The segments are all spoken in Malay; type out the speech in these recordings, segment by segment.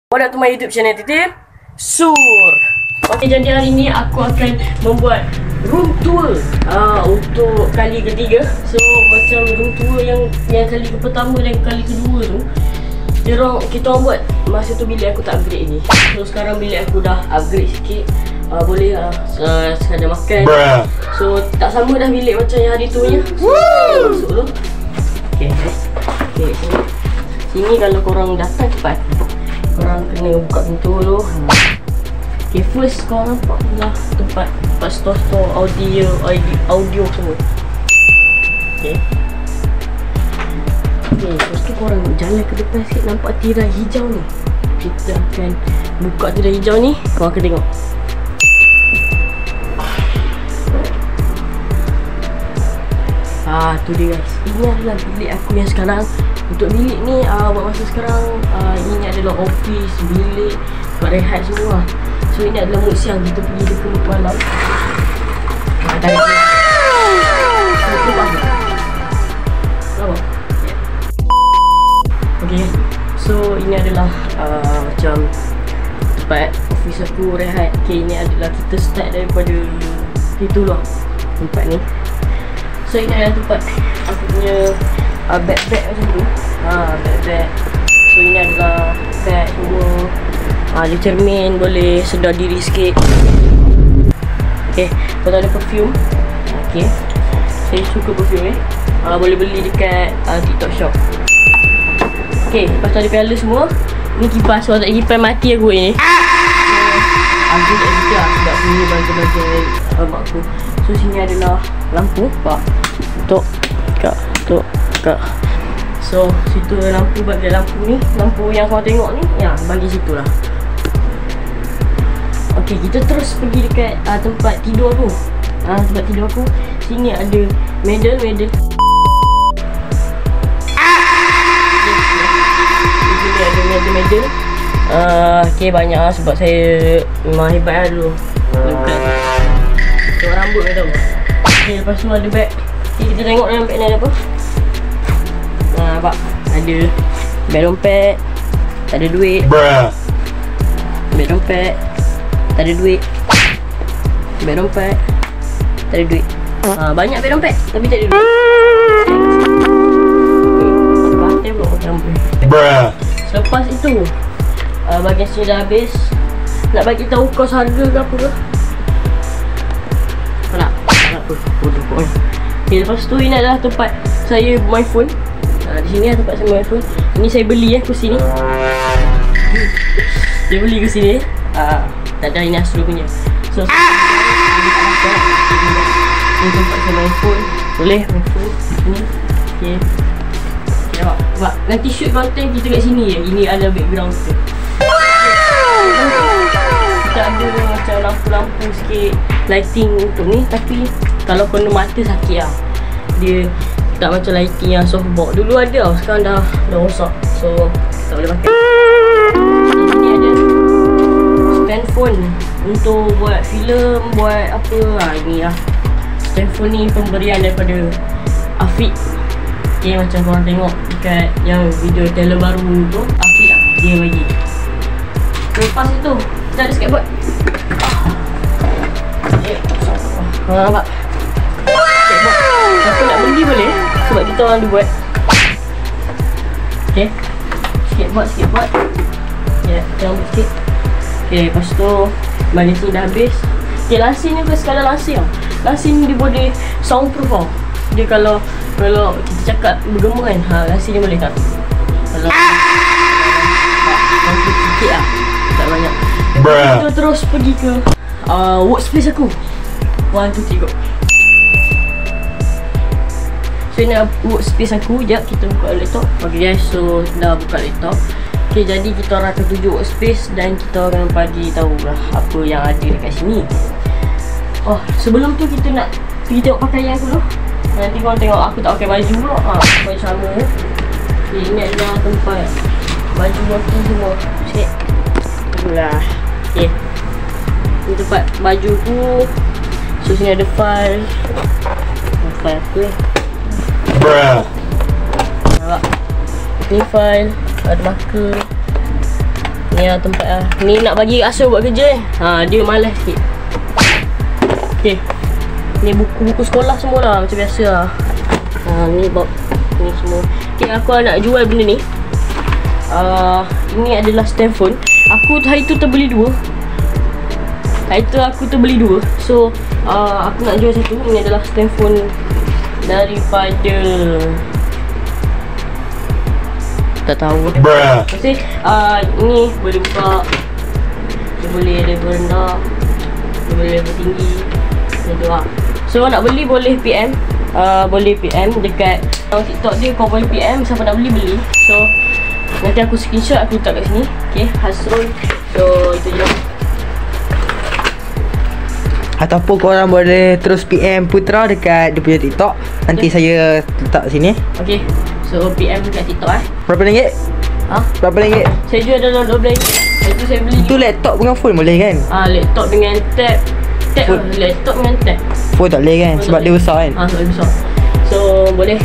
What up to my YouTube channel Titip Sur. Okay, jadi hari ni aku akan membuat room tour untuk kali ketiga. So macam room tour yang kali pertama dan kali kedua tu, kita orang buat masa tu bilik aku tak upgrade ni. So sekarang bilik aku dah upgrade sikit. Boleh lah sekadar makan. So tak sama dah bilik macam yang hari tu nya. So masuk tu. Okay, sini kalau korang datang cepat, korang kena buka pintu dulu. Okay, first korang nampak lah tempat store audio semua. Okay, lepas tu korang jalan ke depan sikit, nampak tirai hijau ni. Kita akan buka tirai hijau ni, korang akan tengok. Tu dia guys, ini adalah bilik aku yang sekarang. Untuk bilik ni buat masa sekarang ini adalah office, bilik, buat rehat semua. So ini adalah mood siang, kita pergi dekat malam. Tarik dia. Okay, so ini adalah macam tempat office aku rehat. Okay, ini adalah kita start daripada itu lah, tempat ni. So ini adalah tempat aku punya bag-bag macam tu. Bag-bag. So ini adalah bag semua. Ada cermin, boleh sedar diri sikit. Okay, lepas tu ada perfume. Okay, saya suka perfume boleh beli dekat TikTok shop. Okay, lepas tu ada piala semua. Ni kipas, kalau tak kipas mati aku ni. Aku tak suka sebab sini baju-baju mak aku. So sini adalah lampu, pak. Tok, kak. So situ lampu, bagian lampu ni, lampu yang korang tengok ni, ya bagi situ lah. Okay, kita terus pergi dekat tempat tidur aku. Tempat tidur aku, sini ada medal. Sini ada medal. Okay, banyak lah sebab saya memang hebat lah dulu. Tengok rambut ni tau. Okay, lepas tu ada bag. Okay, kita tengok dalam bag ni ada apa. Nampak? Ada bag dompet, tak ada duit. Bag dompet, tak ada duit. Bag dompet, tak ada duit. Banyak bag dompet tapi tak ada duit. Pakai pula macam selepas itu bahagian sini dah habis. Nak bagi tahu kos harga ke apa ke? Tak nak apa. Bodoh pun. Okay, lepas tu ini adalah tempat saya main phone. Di sini lah tempat saya main phone. Ini saya beli kursi ni. Saya beli kursi ni. Tak ada, ini Astro punya. So ini tempat saya main phone. Boleh main phone ni. Okay, nampak? Nanti shoot konten kita kat sini je. Ini ada background kita. Kita ada macam lampu-lampu sikit, lighting untuk ni. Tapi kalau kena mata sakit lah. Dia tak macam lighting yang softbox. Dulu ada tau, sekarang dah rosak. So tak boleh pakai. Sini ada stand phone untuk buat filem, buat apa. Ini lah stand phone ni, pemberian daripada Afiq. Okay, macam korang tengok dekat yang video trailer baru tu, Afiq lah dia bagi. Lepas itu kita ada skateboard. Nampak? Skateboard. Siapa nak beli boleh, sebab kita orang ada buat. Okay, skateboard. Ya, kita ambil sikit. Okay, lepas tu bahagian sini dah habis. Okay, lasin ni bukan sekadar lasin tau. Lasin ni dia boleh soundproof tau. Dia kalau kita cakap bergema kan, lasin ni boleh tak? Kalau soundproof sikit lah, tak banyak. Kita terus pergi ke workspace aku. 1, 2, 3 go. So ini workspace aku. Sekejap kita buka laptop. Okay guys, so dah buka laptop. Okay, jadi kita orang akan tuju workspace dan kita akan bagi tahu lah apa yang ada dekat sini. Sebelum tu kita nak pergi tengok pakaian aku dulu. Nanti korang tengok aku tak pakai baju pula. Baju sama. Okay, ini adalah tempat baju aku semua. Sikit itulah. Okay, ini tempat baju aku. So sini ada file. File apa ni? Nampak? Ni file. Ada marker. Ni lah tempat lah. Ni nak bagi Asrul buat kerja dia malas sikit. Okay, ni buku-buku sekolah semua lah macam biasa lah. Ni box ni semua. Okay, aku nak jual benda ni. Ini adalah stand phone. Aku hari tu terbeli 2. So aku nak jual satu. Ini adalah stand phone daripada tak tahu. Maksudnya ni boleh buka. Dia boleh level rendah, dia boleh level tinggi. Macam tu lah. So nak beli boleh PM. Boleh PM dekat TikTok dia. Kau boleh PM, siapa nak beli. So nanti aku screenshot, aku letak kat sini. Okay, Asrul. So itu je. Ataupun korang boleh terus PM Putra dekat dia punya TikTok. Nanti saya letak sini. Okay, so PM dekat TikTok Berapa ringgit? Berapa ringgit? Saya jual dalam RM12. Itu saya beli. Itu laptop dengan phone boleh kan? Laptop dengan tab. Laptop dengan tab. Phone tak boleh kan? Sebab dia besar kan? Sebab dia besar. So boleh.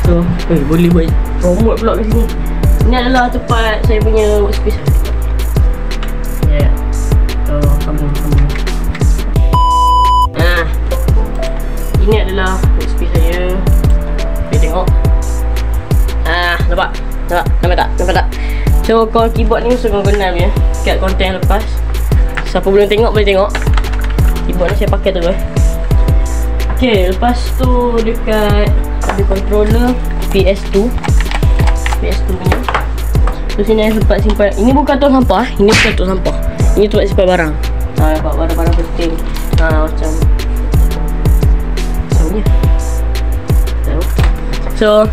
So boleh buat promote pula kat sini. Ini adalah tempat saya punya workspace. Ya. So kamu. Ini adalah workspace saya. Boleh tengok. Nampak tak? So call keyboard ni mesti korang kenal punya kat konten yang lepas. Siapa belum tengok boleh tengok. Keyboard ni saya pakai tu Okay, lepas tu dekat ada controller PS2 punya. So sini ada tempat simpan. Ini bukan tong sampah. Ini bukan tong sampah. Ini tempat simpan barang. Barang-barang penting. Macam so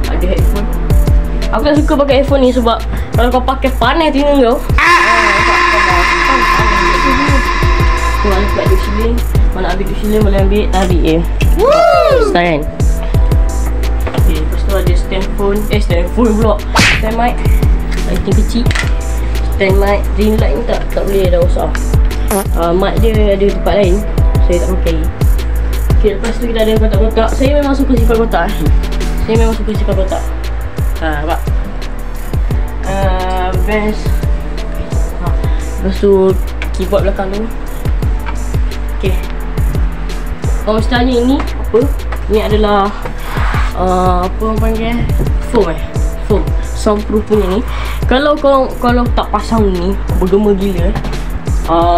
ada headphone. Aku tak suka pakai headphone ni sebab kalau kau pakai panas telinga kau. Kau nak buat duit shilling, kau nak ambil duit shilling boleh ambil, tarik je. Stand. Okay, lepas tu ada stand phone. Stand phone pula. Stand mic. Lighting kecil. Stand mic. Ring light ni tak boleh dah usah. Mic dia ada tempat lain. Saya tak pakai. Okay, lepas tu kita ada kotak-kotak. Saya memang suka sifat kotak. Nampak? Best. Lepas tu keyboard belakang tu. Okay. Kalau mesti tanya ini apa? Ini adalah apa orang panggil? Foam. Soundproof punya ni. Kalau tak pasang ni bergema gila.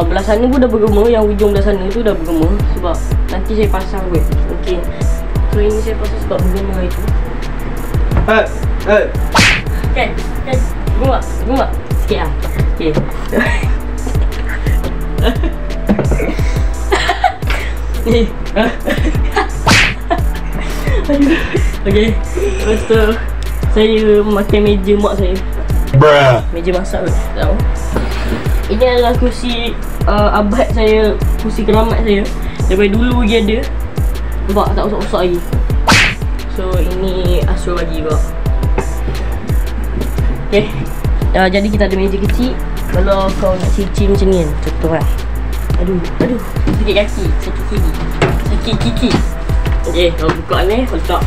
Belah sana pun dah bergema. Yang hujung belah sana tu dah bergema. Sebab nanti saya pasang web. Okay. So ini saya pasang sebab bergema itu. Okay. Guma sikit lah. Okay. Ni. Okay. Lepas tu saya memakai meja mak saya. Meja masak ke? Tak tahu. Ini adalah kursi abad saya, kursi keramat saya. Daripada dulu lagi ada. Nampak tak usah lagi. So ini Asrul bagi juga. Okay. Jadi kita ada meja kecil. Kalau kau nak cici macam ni kan, contoh lah. Aduh, sakit kaki, sakit kiri, sakit kiki. Okay, kalau buka ni, letak.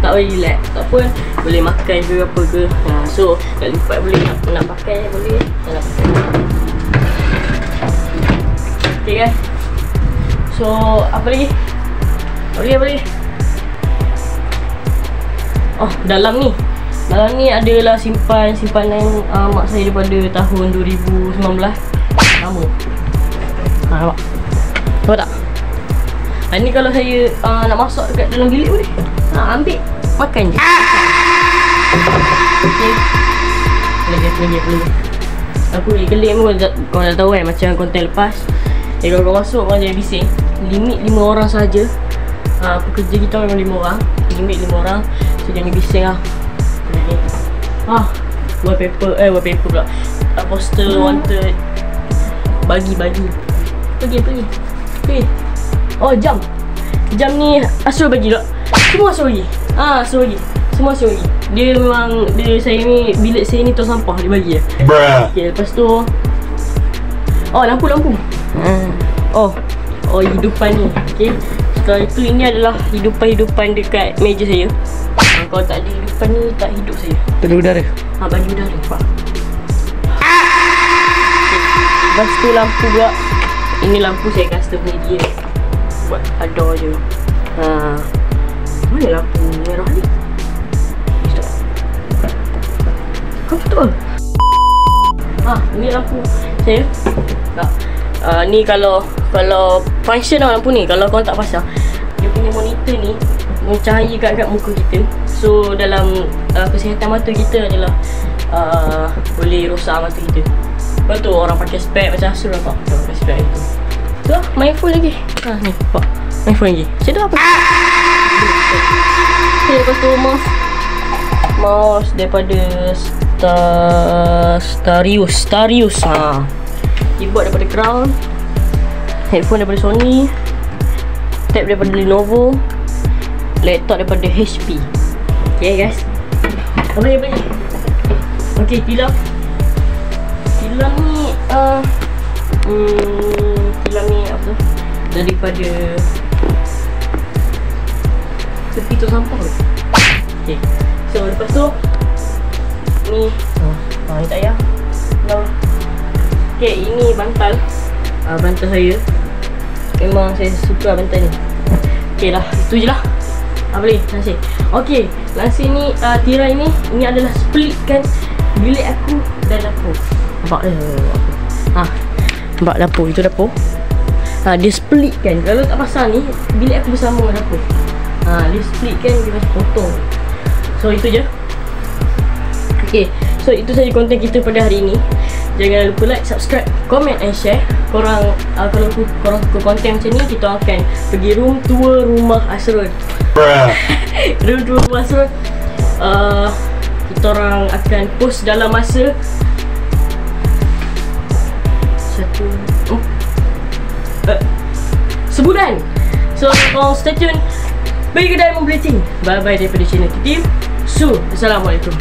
Tak boleh relax, tak pun boleh makan ke apa ke. So kat lipat boleh nak pakai, boleh tak nak pakai. Okay guys. So apa lagi? Apa lagi? Oh, dalam ni adalah simpanan mak saya daripada tahun 2019. Lama. Nampak? Nampak tak? Ni kalau saya nak masak dekat dalam bilik boleh. Ambil, makan je. Okay. Boleh. Aku kelik pun kau dah tahu kan, macam konten lepas. Kalau kau masuk kau jangan bising. Limit 5 orang saja. Pekerja kita memang 5 orang. Limit 5 orang. So jangan bising lah. Wallpaper pula. Poster wanted. Bagi. Pergi. Oh, jam ni Asrul bagi tak? Semua Asrul bagi. Semua Asrul bagi. Dia memang saya ni, bilik saya ni tong sampah dia bagi je. Okay, lepas tu lampu. Hidupan ni. Okay. Setelah itu ini adalah hidupan dekat meja saya. Kalau tak ada hidupan ni tak hidup saya. Telur udara. Baju udara. Nampak? Lepas tu lampu pula. Ini lampu saya custom ni dia. Buat outdoor je. Mana lampu merah ni? Betul. Ni lampu saya. Ni kalau function lah lampu ni. Kalau korang tak pasang, dia punya monitor ni mencahaya kat muka kita. So dalam kesihatan mata kita adalah boleh rosak mata kita. Lepas tu orang pakai spek macam Asrul nampak. Orang pakai spek itu. Tu lah, main phone lagi. Ni nampak. Main phone lagi. Macam tu apa? Okay, lepas tu mouse daripada Starius. Keyboard daripada Crown. Headphone daripada Sony. Tab daripada Lenovo. Laptop daripada HP. Okay guys. Apa ni? Okay, tilam ni tilam ni apa tu? Daripada tepi tu sampah ke? Okay. So lepas tu ni ni tak payah. Okay, ini bantal. Bantal saya. Memang saya suka bantal ni. Okay lah, itu je lah. Boleh, lansir. Okay, lansir ni tirai ni. Ini adalah splitkan bilik aku dan dapur. Nampak dia? Nampak dapur, itu dapur. Dia splitkan. Kalau tak pasang ni, bilik aku bersama dengan dapur. Dia splitkan, dia macam potong. So itu je. Okay, so itu saja konten kita pada hari ini. Jangan lupa like, subscribe, comment and share. Korang kalau korang suka konten macam ni, kita akan pergi room tour rumah Asrul. Room tour rumah Asrul. Kita orang akan post dalam masa sebulan. So korang stay tune. Bagi kedai membeli ting. Bye bye daripada channel Team Su. Assalamualaikum.